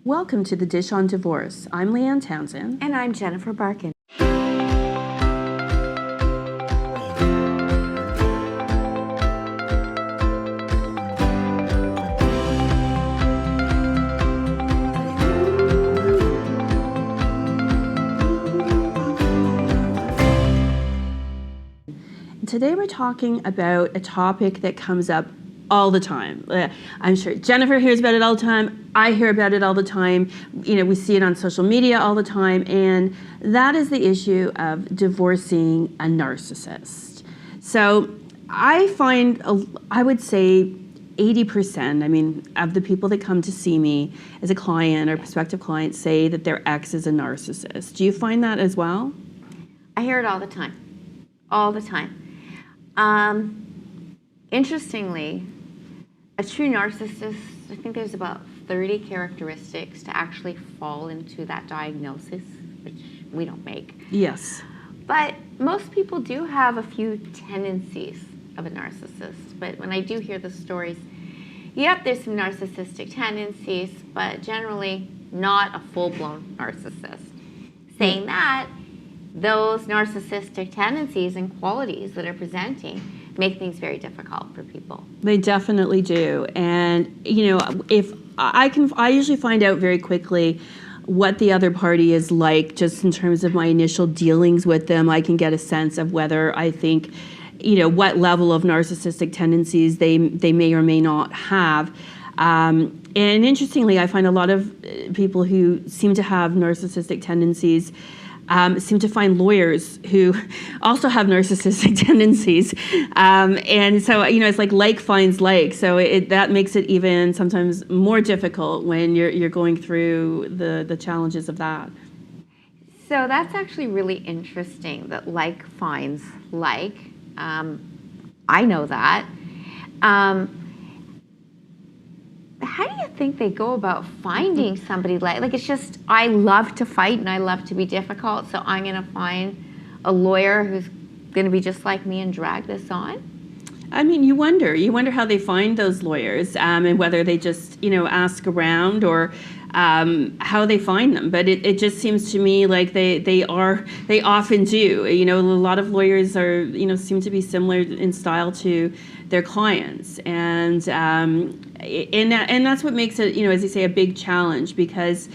Welcome to the Dish on Divorce. I'm Leanne Townsend. And I'm Jennifer Barkin. Today we're talking about a topic that comes up all the time. I'm sure Jennifer hears about it all the time. I hear about it all the time. You know, we see it on social media all the time, and that is the issue of divorcing a narcissist. So I find, I would say 80%, of the people that come to see me as a client or prospective client say that their ex is a narcissist. Do you find that as well? I hear it all the time. All the time. Interestingly, a true narcissist, I think there's about 30 characteristics to actually fall into that diagnosis, which we don't make. Yes. But most people do have a few tendencies of a narcissist. But when I do hear the stories, yep, there's some narcissistic tendencies, but generally not a full-blown narcissist. Saying that, those narcissistic tendencies and qualities that are presenting make things very difficult for people. They definitely do. And, you know, if I usually find out very quickly what the other party is like, just in terms of my initial dealings with them. I can get a sense of whether I think, you know, what level of narcissistic tendencies they may or may not have. And interestingly, I find a lot of people who seem to have narcissistic tendencies seem to find lawyers who also have narcissistic tendencies. And so, you know, it's like finds like. So that makes it even sometimes more difficult when you're going through the challenges of that. So that's actually really interesting that like finds like. I know that. How do you think they go about finding somebody like it's just, I love to fight and I love to be difficult, so I'm going to find a lawyer who's going to be just like me and drag this on? I mean, you wonder how they find those lawyers, and whether they just, you know, ask around or how they find them. But it just seems to me like they often do. You know, a lot of lawyers are, you know, seem to be similar in style to their clients, and that's what makes it, you know, as you say, a big challenge, because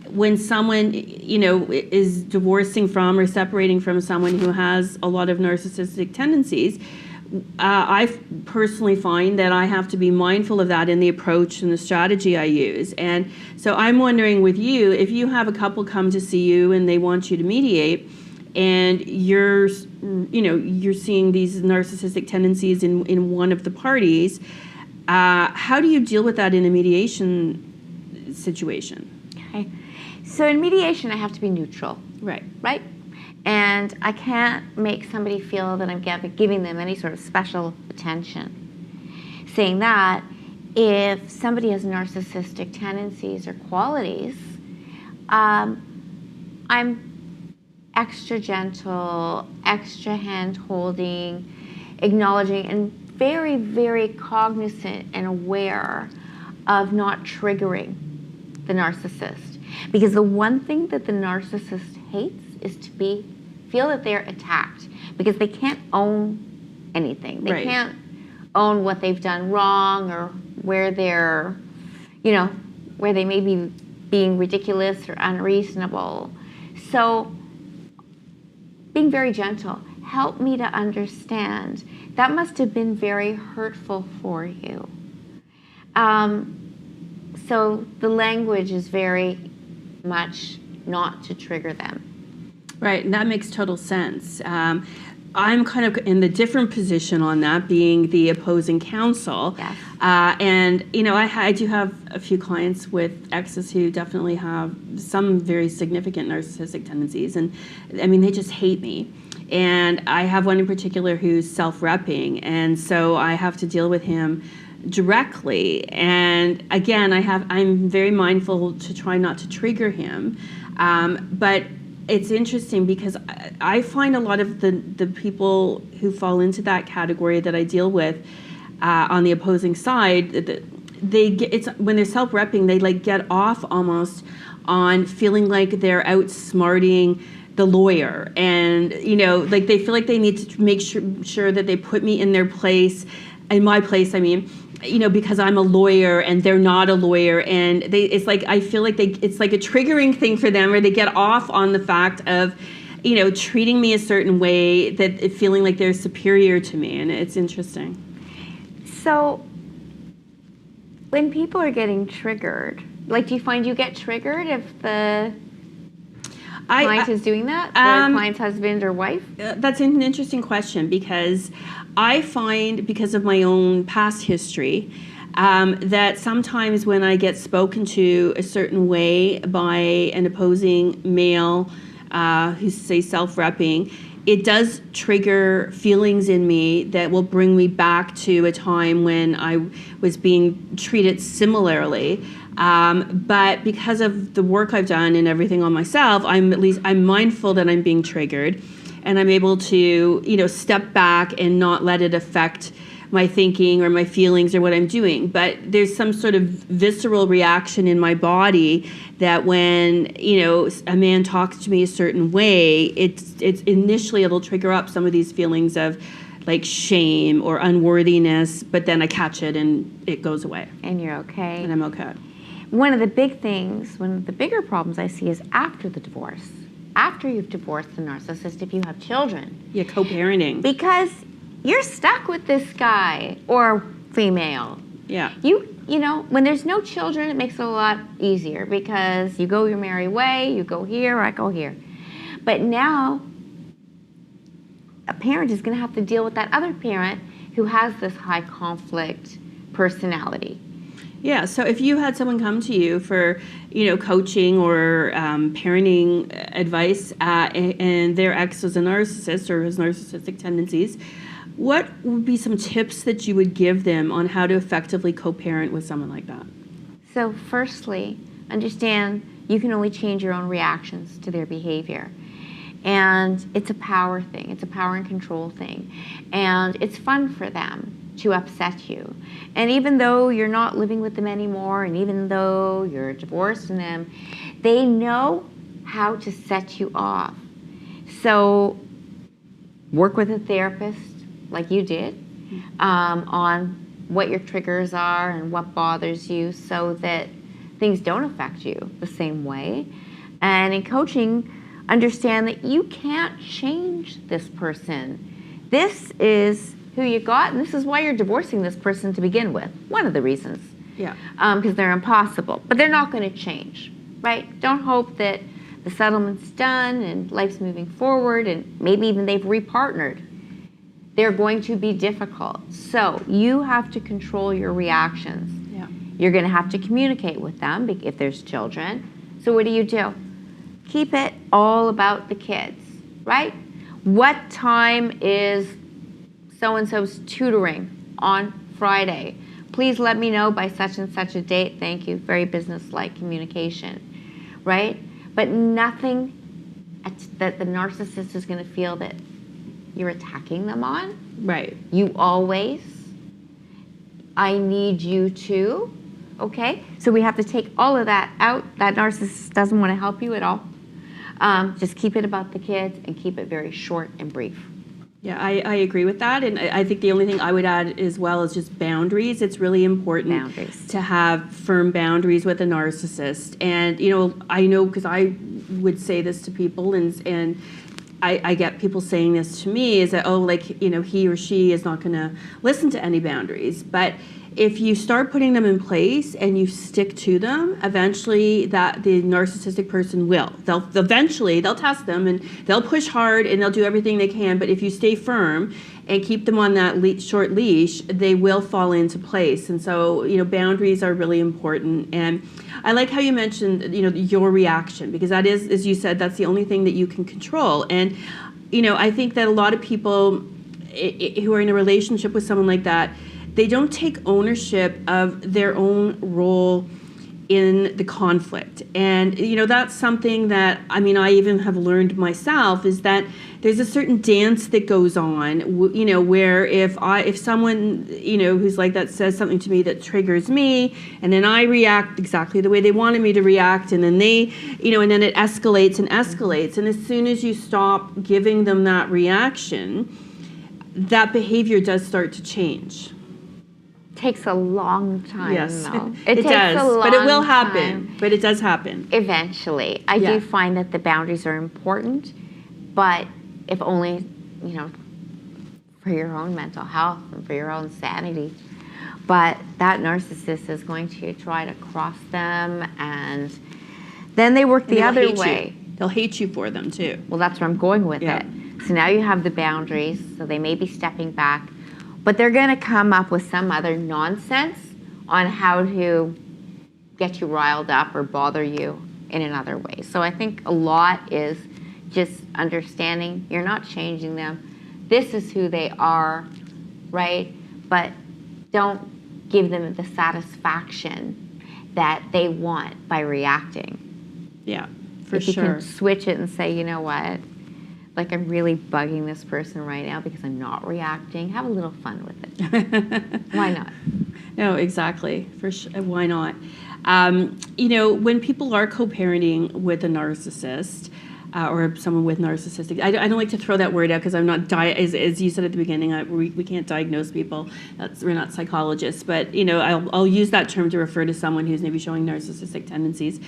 when someone, you know, is divorcing from or separating from someone who has a lot of narcissistic tendencies, I personally find that I have to be mindful of that in the approach and the strategy I use. And so I'm wondering with you, if you have a couple come to see you and they want you to mediate, and you're seeing these narcissistic tendencies in one of the parties, how do you deal with that in a mediation situation? Okay. So in mediation, I have to be neutral. Right. Right? And I can't make somebody feel that I'm giving them any sort of special attention. Saying that, if somebody has narcissistic tendencies or qualities, I'm extra gentle, extra hand-holding, acknowledging, and very, very cognizant and aware of not triggering the narcissist. Because the one thing that the narcissist hates is to feel that they're attacked, because they can't own anything. They can't own what they've done wrong, or where they're, you know, where they may be being ridiculous or unreasonable. So being very gentle, help me to understand that must have been very hurtful for you. So the language is very much not to trigger them. Right, and that makes total sense. I'm kind of in the different position on that, being the opposing counsel. Yes. And, you know, I do have a few clients with exes who definitely have some very significant narcissistic tendencies. And, I mean, they just hate me. And I have one in particular who's self-repping. And so I have to deal with him directly. And, again, I'm very mindful to try not to trigger him. But it's interesting because I find a lot of the people who fall into that category that I deal with on the opposing side, they get, it's when they're self-repping, they like get off almost on feeling like they're outsmarting the lawyer, and like they feel like they need to make sure that they put me in their place, in my place, I mean, because I'm a lawyer and they're not a lawyer, and it's like I feel like it's like a triggering thing for them, where they get off on the fact of treating me a certain way, that feeling like they're superior to me, and it's interesting. So when people are getting triggered, like, do you find you get triggered if the client is doing that, the client's husband or wife? That's an interesting question, because I find, because of my own past history, that sometimes when I get spoken to a certain way by an opposing male who's, say, self-repping, it does trigger feelings in me that will bring me back to a time when I was being treated similarly. But because of the work I've done and everything on myself, I'm mindful that I'm being triggered, and I'm able to, step back and not let it affect my thinking or my feelings or what I'm doing. But there's some sort of visceral reaction in my body that when, a man talks to me a certain way, it's initially it'll trigger up some of these feelings of like shame or unworthiness, but then I catch it and it goes away. And you're okay. And I'm okay. One of the bigger problems I see is after the divorce. After you've divorced the narcissist, if you have children. Yeah, co-parenting. Because you're stuck with this guy or female. Yeah. When there's no children, it makes it a lot easier, because you go your merry way, you go here, I go here. But now, a parent is going to have to deal with that other parent who has this high conflict personality. Yeah, so if you had someone come to you for, coaching or parenting advice, and their ex was a narcissist or has narcissistic tendencies, what would be some tips that you would give them on how to effectively co-parent with someone like that? So firstly, understand you can only change your own reactions to their behavior. And it's a power thing. It's a power and control thing. And it's fun for them to upset you. And even though you're not living with them anymore, and even though you're divorcing them, they know how to set you off. So work with a therapist like you did on what your triggers are and what bothers you, so that things don't affect you the same way. And in coaching, understand that you can't change this person. This is who you got, and this is why you're divorcing this person to begin with. One of the reasons. Yeah. Because they're impossible, but they're not going to change, right? Don't hope that the settlement's done and life's moving forward, and maybe even they've repartnered. They're going to be difficult. So you have to control your reactions. Yeah. You're going to have to communicate with them if there's children. So what do? Keep it all about the kids, right? What time is so-and-so's tutoring on Friday? Please let me know by such and such a date. Thank you. Very business-like communication, right? But nothing that the narcissist is going to feel that you're attacking them on. Right. You always. I need you to. Okay? So we have to take all of that out. That narcissist doesn't want to help you at all. Just keep it about the kids and keep it very short and brief. Yeah, I agree with that. And I think the only thing I would add as well is just boundaries. It's really important to have firm boundaries with a narcissist. And, I know, because I would say this to people, and I get people saying this to me, is that, he or she is not going to listen to any boundaries. But if you start putting them in place and you stick to them, eventually the narcissistic person will. They'll test them, and they'll push hard, and they'll do everything they can. But if you stay firm and keep them on that short leash, they will fall into place. And so, boundaries are really important. And I like how you mentioned, your reaction, because that is, as you said, that's the only thing that you can control. And, I think that a lot of people who are in a relationship with someone like that, they don't take ownership of their own role in the conflict. And that's something that I even have learned myself, is that there's a certain dance that goes on, where if someone who's like that says something to me that triggers me, and then I react exactly the way they wanted me to react, and then they and then it escalates and escalates, and as soon as you stop giving them that reaction, that behavior does start to change. Takes a long time, yes, though. It takes does, a long but it will happen. time. But it does happen. Eventually. I do find that the boundaries are important, but if only, for your own mental health and for your own sanity. But that narcissist is going to try to cross them, and then they work the other way. They'll hate you for them, too. Well, that's where I'm going with it. So now you have the boundaries, so they may be stepping back, but they're going to come up with some other nonsense on how to get you riled up or bother you in another way. So I think a lot is just understanding you're not changing them. This is who they are, right? But don't give them the satisfaction that they want by reacting. Yeah, for if sure. If you can switch it and say, you know what? Like, I'm really bugging this person right now because I'm not reacting. Have a little fun with it. Why not? No, exactly. For sure. Why not? When people are co-parenting with a narcissist or someone with narcissistic, I don't like to throw that word out because I'm not, as you said at the beginning, we can't diagnose people. We're not psychologists. But, I'll use that term to refer to someone who's maybe showing narcissistic tendencies.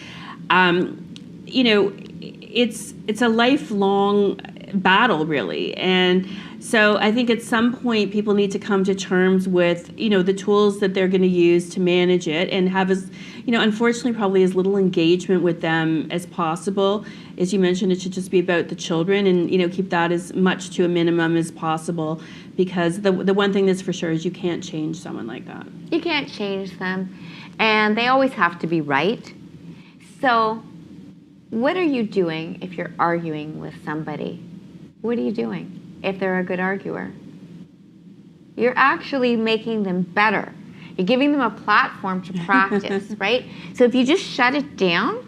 It's a lifelong battle, really. And so I think at some point people need to come to terms with, the tools that they're going to use to manage it, and have unfortunately probably as little engagement with them as possible. As you mentioned, it should just be about the children, and, keep that as much to a minimum as possible, because the one thing that's for sure is you can't change someone like that. You can't change them, and they always have to be right. So what are you doing if you're arguing with somebody? What are you doing if they're a good arguer? You're actually making them better. You're giving them a platform to practice, right? So if you just shut it down,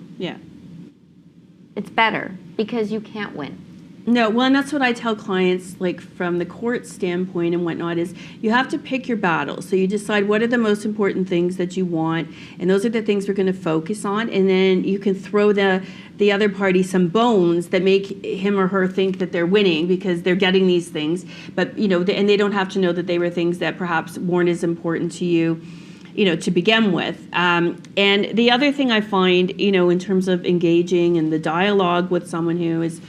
it's better because you can't win. No, well, and that's what I tell clients, like from the court standpoint and whatnot, is you have to pick your battles. So you decide what are the most important things that you want, and those are the things we're going to focus on, and then you can throw the other party some bones that make him or her think that they're winning because they're getting these things, but and they don't have to know that they were things that perhaps weren't as important to you, to begin with. And the other thing I find, in terms of engaging in the dialogue with someone who is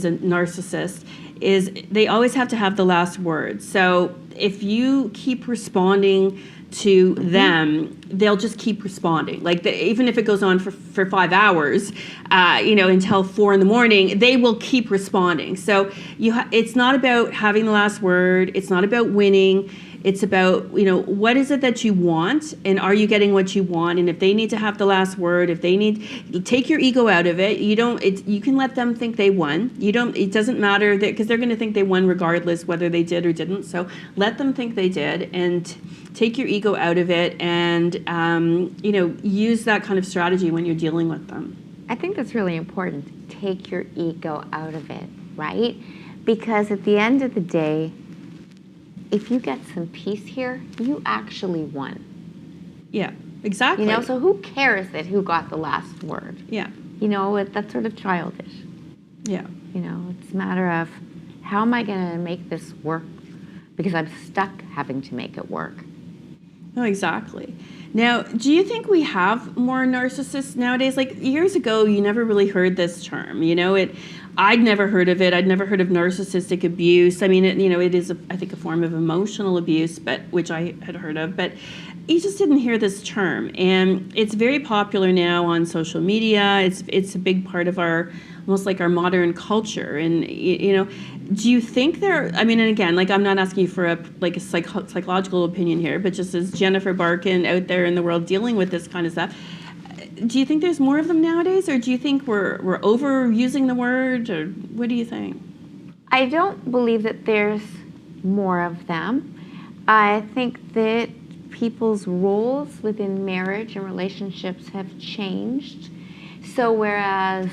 a narcissist, is they always have to have the last word. So if you keep responding to them, they'll just keep responding. Like even if it goes on for 5 hours, until 4 a.m, they will keep responding. So it's not about having the last word. It's not about winning. It's about, what is it that you want, and are you getting what you want? And if they need to have the last word, take your ego out of it. You can let them think they won. It doesn't matter because they're going to think they won regardless whether they did or didn't. So let them think they did, and take your ego out of it, and, use that kind of strategy when you're dealing with them. I think that's really important. Take your ego out of it, right? Because at the end of the day, if you get some peace here, you actually won. Yeah, exactly. So who cares who got the last word? Yeah. That's sort of childish. Yeah. It's a matter of how am I going to make this work? Because I'm stuck having to make it work. Oh, exactly. Now, do you think we have more narcissists nowadays? Like years ago, you never really heard this term. I'd never heard of it. I'd never heard of narcissistic abuse. I mean, it is, I think, a form of emotional abuse, which I had heard of. But you just didn't hear this term, and it's very popular now on social media. It's a big part of almost like our modern culture. And do you think and again, I'm not asking you for a psychological opinion here, but just as Jennifer Barkin out there in the world dealing with this kind of stuff, do you think there's more of them nowadays, or do you think we're overusing the word, or what do you think? I don't believe that there's more of them. I think that people's roles within marriage and relationships have changed. So whereas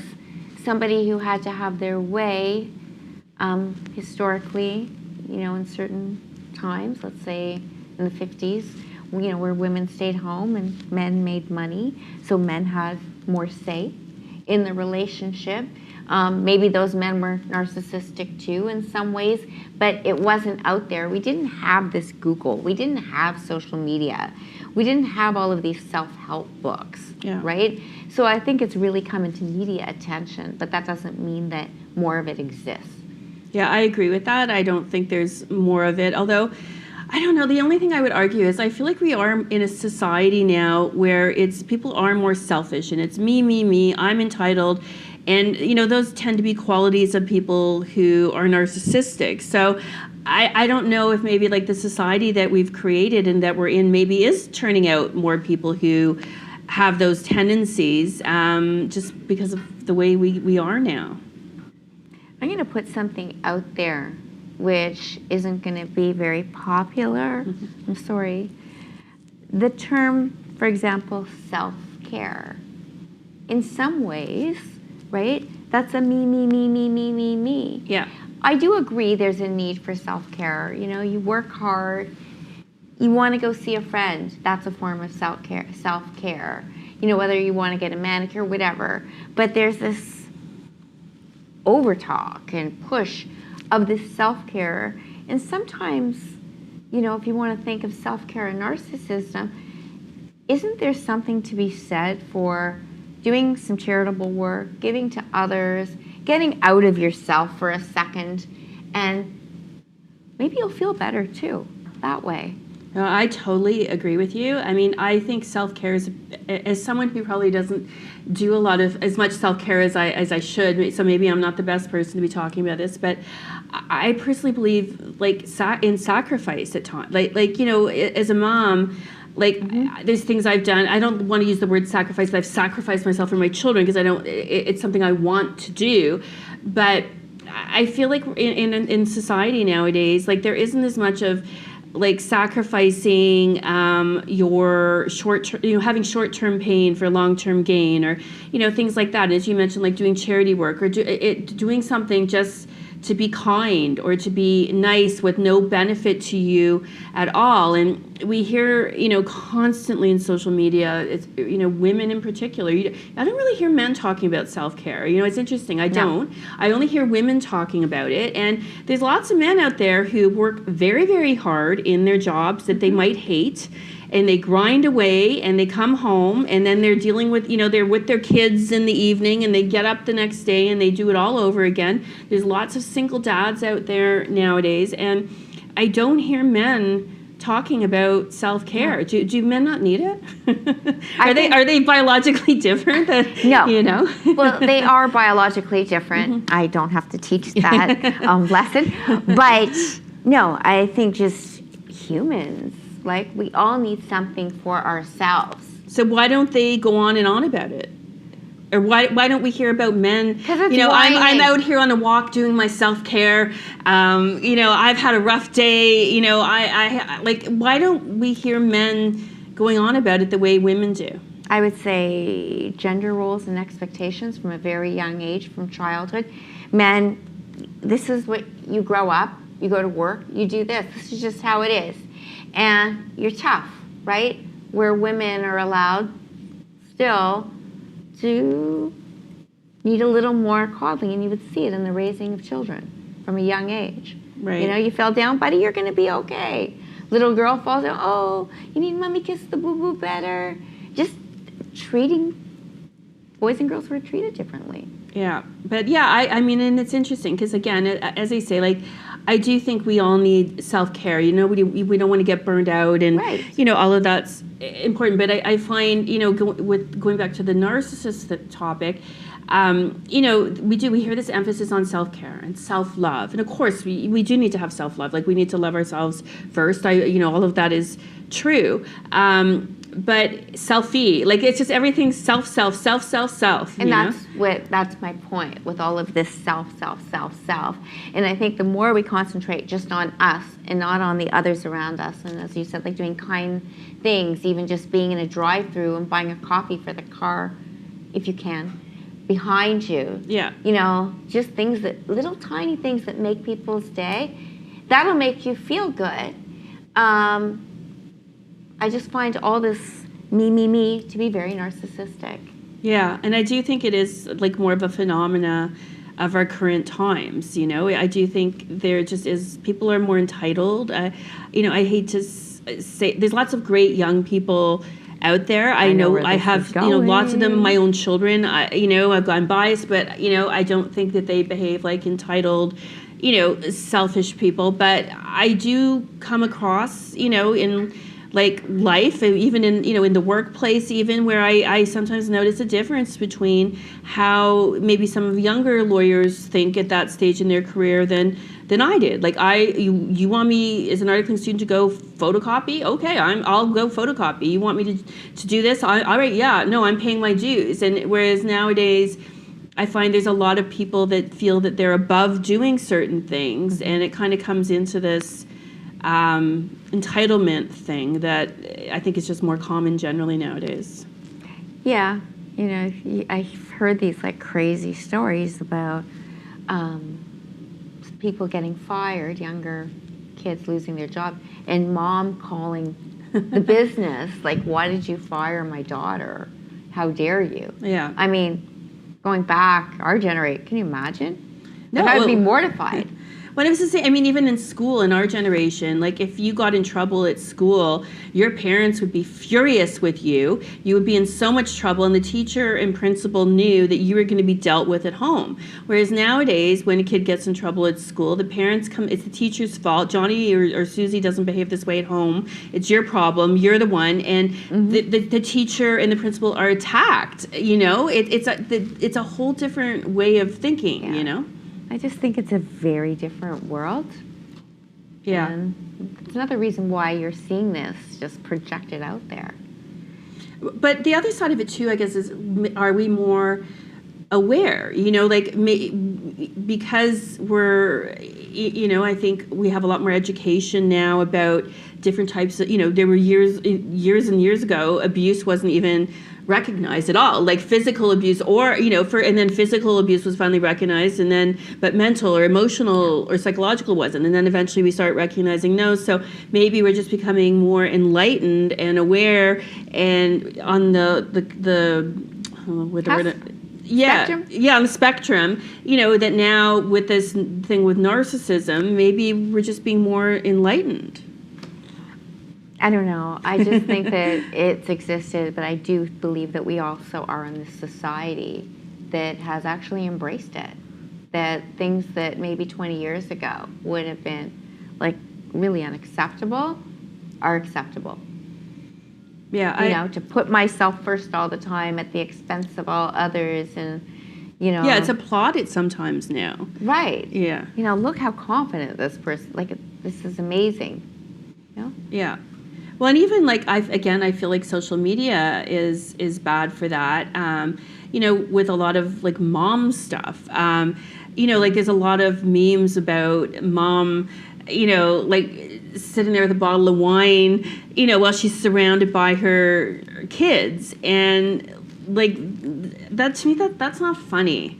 somebody who had to have their way historically, in certain times, let's say in the 50s, where women stayed home and men made money, so men had more say in the relationship. Maybe those men were narcissistic too in some ways, but it wasn't out there. We didn't have this Google. We didn't have social media. We didn't have all of these self-help books, right? So I think it's really come into media attention, but that doesn't mean that more of it exists. Yeah, I agree with that. I don't think there's more of it, although I don't know. The only thing I would argue is I feel like we are in a society now where people are more selfish, and it's me, me, me, I'm entitled. And, those tend to be qualities of people who are narcissistic. So I don't know if maybe like the society that we've created and that we're in maybe is turning out more people who have those tendencies just because of the way we are now. I'm going to put something out there which isn't going to be very popular. I'm sorry. The term, for example, self-care. In some ways, right, that's a me, me, me, me, me, me, me. Yeah. I do agree there's a need for self-care. You work hard. You want to go see a friend. That's a form of self-care. Whether you want to get a manicure, whatever. But there's this over-talk and push of this self-care. And sometimes, if you want to think of self-care and narcissism, isn't there something to be said for doing some charitable work, giving to others, getting out of yourself for a second, and maybe you'll feel better too that way. No, I totally agree with you. I mean, I think self-care is, as someone who probably doesn't do as much self-care as I should, so maybe I'm not the best person to be talking about this, but I personally believe in sacrifice at times. As a mom, there's things I've done. I don't want to use the word sacrifice, but I've sacrificed myself for my children because it's something I want to do. But I feel like in society nowadays, there isn't as much of sacrificing your short-term, having short-term pain for long-term gain, or things like that. As you mentioned, doing charity work or doing something just to be kind or to be nice with no benefit to you at all. And we hear, constantly in social media, it's, women in particular. I don't really hear men talking about self-care. It's interesting. I don't. I only hear women talking about it. And there's lots of men out there who work very, very hard in their jobs that they might hate. And they grind away and they come home and then they're dealing with, they're with their kids in the evening and they get up the next day and they do it all over again. There's lots of single dads out there nowadays, and I don't hear men talking about self-care. Yeah. Do men not need it? Are they biologically different? No. Well, they are biologically different. I don't have to teach that lesson. But no, I think just humans, we all need something for ourselves. So why don't they go on and on about it? Or why don't we hear about men? Because it's whining. I'm out here on a walk doing my self-care. I've had a rough day. Why don't we hear men going on about it the way women do? I would say gender roles and expectations from a very young age, from childhood. Men, this is what you grow up, you go to work, you do this. This is just how it is. And you're tough, right? Where women are allowed still to need a little more coddling, and you would see it in the raising of children from a young age. Right. You fell down, buddy, you're going to be okay. Little girl falls down, oh, you need mommy kiss the boo-boo better. Just treating boys and girls were treated differently. Yeah, but I mean, and it's interesting because again, as I say, I do think we all need self-care. We don't want to get burned out, and right. All of that's important. But I find, going back to the narcissist topic, we hear this emphasis on self-care and self-love, and of course we do need to have self-love. We need to love ourselves first. All of that is true. but selfie. Like it's just everything self. And that's my point with all of this self. And I think the more we concentrate just on us and not on the others around us, and as you said, like doing kind things, even just being in a drive-through and buying a coffee for the car, if you can, behind you. Yeah. You know, just things that, little tiny things that make people's day, that'll make you feel good. I just find all this me to be very narcissistic. Yeah, and I do think it is like more of a phenomena of our current times, you know. I do think there just is, people are more entitled. You know, I hate to say, there's lots of great young people out there. I know I have, you know, lots of them, my own children. You know, I'm biased, but, you know, I don't think that they behave like entitled, you know, selfish people. But I do come across, you know, in like life, even in, you know, in the workplace, even where I sometimes notice a difference between how maybe some of younger lawyers think at that stage in their career than I did. Like you want me as an articling student to go photocopy? Okay, I'll go photocopy. You want me to do this? All right, yeah, no, I'm paying my dues. And whereas nowadays, I find there's a lot of people that feel that they're above doing certain things, and it kind of comes into this entitlement thing that I think is just more common generally nowadays. Yeah, you know, I've heard these like crazy stories about people getting fired, younger kids losing their job, and mom calling the business like, "Why did you fire my daughter? How dare you?" Yeah. I mean, going back our generation, can you imagine? No, I would be mortified. When I was to say, I mean, even in school, in our generation, like if you got in trouble at school, your parents would be furious with you. You would be in so much trouble, and the teacher and principal knew that you were going to be dealt with at home. Whereas nowadays, when a kid gets in trouble at school, the parents come, it's the teacher's fault. Johnny or Susie doesn't behave this way at home. It's your problem. You're the one. And the teacher and the principal are attacked. You know, it's a whole different way of thinking, you know? I just think it's a very different world. Yeah. And it's another reason why you're seeing this just projected out there. But the other side of it too, I guess, is are we more aware? You know, like because we're, you know, I think we have a lot more education now about different types of, you know, there were years and years ago, abuse wasn't even recognized at all, like physical abuse, or, you know, and then physical abuse was finally recognized, and then, but mental or emotional or psychological wasn't, and then eventually we start recognizing those. So maybe we're just becoming more enlightened and aware, and on on the spectrum, you know, that now with this thing with narcissism, maybe we're just being more enlightened. I don't know. I just think that it's existed, but I do believe that we also are in this society that has actually embraced it. That things that maybe 20 years ago would have been like really unacceptable are acceptable. Yeah, you know, to put myself first all the time at the expense of all others, and you know. Yeah, it's applauded sometimes now. Right. Yeah. You know, look how confident this person. Like, this is amazing. You know. Yeah. Well, and even like I feel like social media is bad for that. You know, with a lot of like mom stuff. You know, like there's a lot of memes about mom, you know, like sitting there with a bottle of wine, you know, while she's surrounded by her kids, and like that, to me, that's not funny.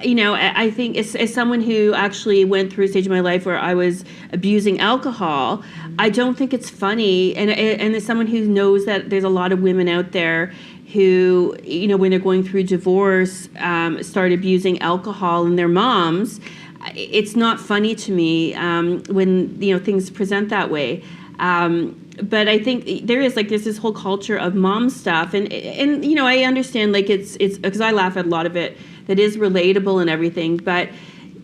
You know, I think as someone who actually went through a stage of my life where I was abusing alcohol, I don't think it's funny. And as someone who knows that there's a lot of women out there who, you know, when they're going through divorce, start abusing alcohol and their moms, it's not funny to me when, you know, things present that way. But I think there's this whole culture of mom stuff, and you know, I understand, like it's because I laugh at a lot of it that is relatable and everything, but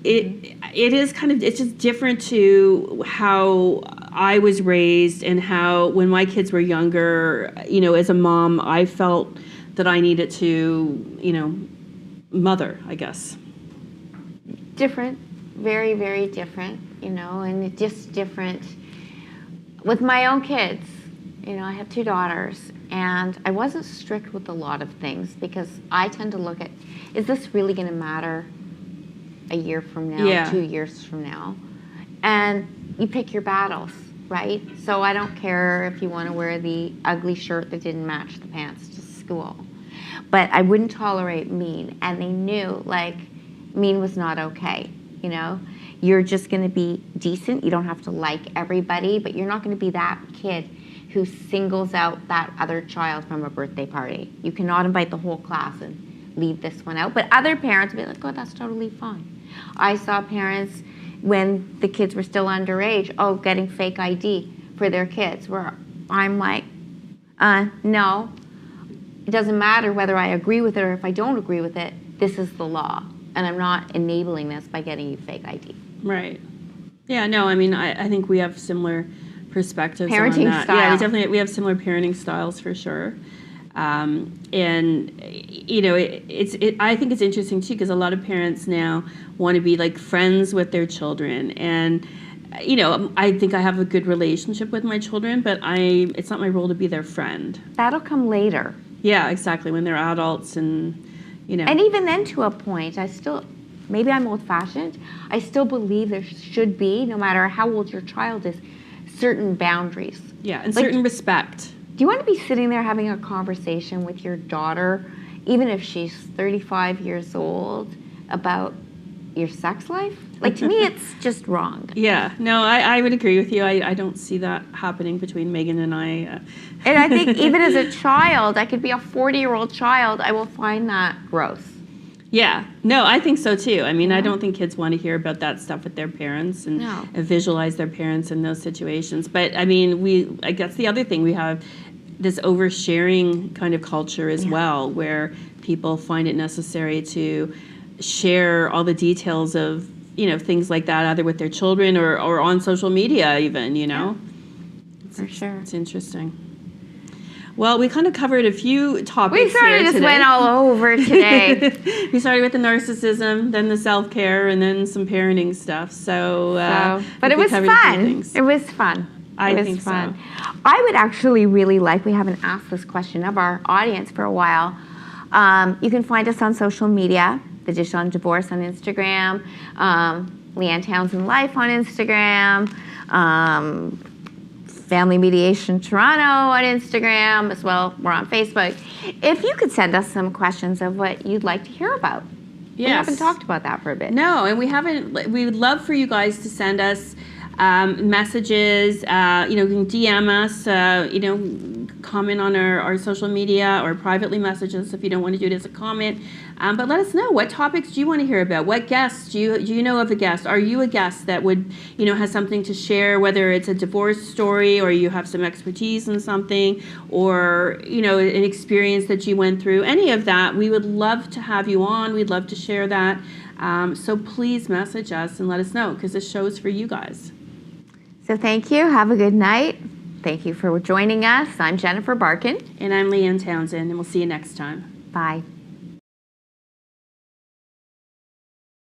it is kind of, it's just different to how I was raised, and how when my kids were younger, you know, as a mom, I felt that I needed to, you know, mother, I guess. Different, very, very different, you know, and just different. With my own kids, You know, I have 2 daughters, and I wasn't strict with a lot of things because I tend to look at, is this really going to matter a year from now, Yeah. 2 years from now? And you pick your battles, right? So I don't care if you want to wear the ugly shirt that didn't match the pants to school. But I wouldn't tolerate mean, and they knew, like, mean was not okay, you know? You're just going to be decent. You don't have to like everybody, but you're not going to be that kid who singles out that other child from a birthday party. You cannot invite the whole class and leave this one out. But other parents will be like, oh, that's totally fine. I saw parents, when the kids were still underage, getting fake ID for their kids, where I'm like, no, it doesn't matter whether I agree with it or if I don't agree with it. This is the law, and I'm not enabling this by getting you fake ID. Right. Yeah, no, I mean, I think we have similar perspectives Parenting on that. style. Yeah, we have similar parenting styles for sure. And you know, I think it's interesting too, because a lot of parents now want to be like friends with their children, and you know, I think I have a good relationship with my children, but it's not my role to be their friend. That'll come later. Yeah, exactly, when they're adults, and you know. And even then, to a point, maybe I'm old-fashioned, I still believe there should be, no matter how old your child is, certain boundaries. Yeah, and Like, certain respect. do you want to be sitting there having a conversation with your daughter, even if she's 35 years old, about your sex life? Like, to me, it's just wrong. Yeah, no, I would agree with you. I don't see that happening between Megan and I. And I think even as a child, I could be a 40-year-old child, I will find that gross. Yeah, no, I think so too. I mean, I don't think kids want to hear about that stuff with their parents and No. visualize their parents in those situations. But I mean, I guess the other thing, we have this oversharing kind of culture as well, where people find it necessary to share all the details of, you know, things like that, either with their children or on social media even, you know. For sure. It's interesting. Well, we kind of covered a few topics We sort here of just today. went all over today. We started with the narcissism, then the self-care, and then some parenting stuff. But it was fun. It was fun. I think so. I would actually really like, we haven't asked this question of our audience for a while. You can find us on social media, The Dish on Divorce on Instagram, Leanne Townsend Life on Instagram, Family Mediation Toronto on Instagram as well. We're on Facebook. If you could send us some questions of what you'd like to hear about. Yes. We haven't talked about that for a bit. No, and we haven't. We would love for you guys to send us messages. You know, you can DM us. You know, comment on our social media, or privately message us if you don't want to do it as a comment. But let us know, what topics do you want to hear about? What guests do you know of a guest? Are you a guest that would, you know, has something to share, whether it's a divorce story or you have some expertise in something, or, you know, an experience that you went through? Any of that, we would love to have you on. We'd love to share that. So please message us and let us know, because this show is for you guys. So thank you. Have a good night. Thank you for joining us. I'm Jennifer Barkin. And I'm Leanne Townsend, and we'll see you next time. Bye.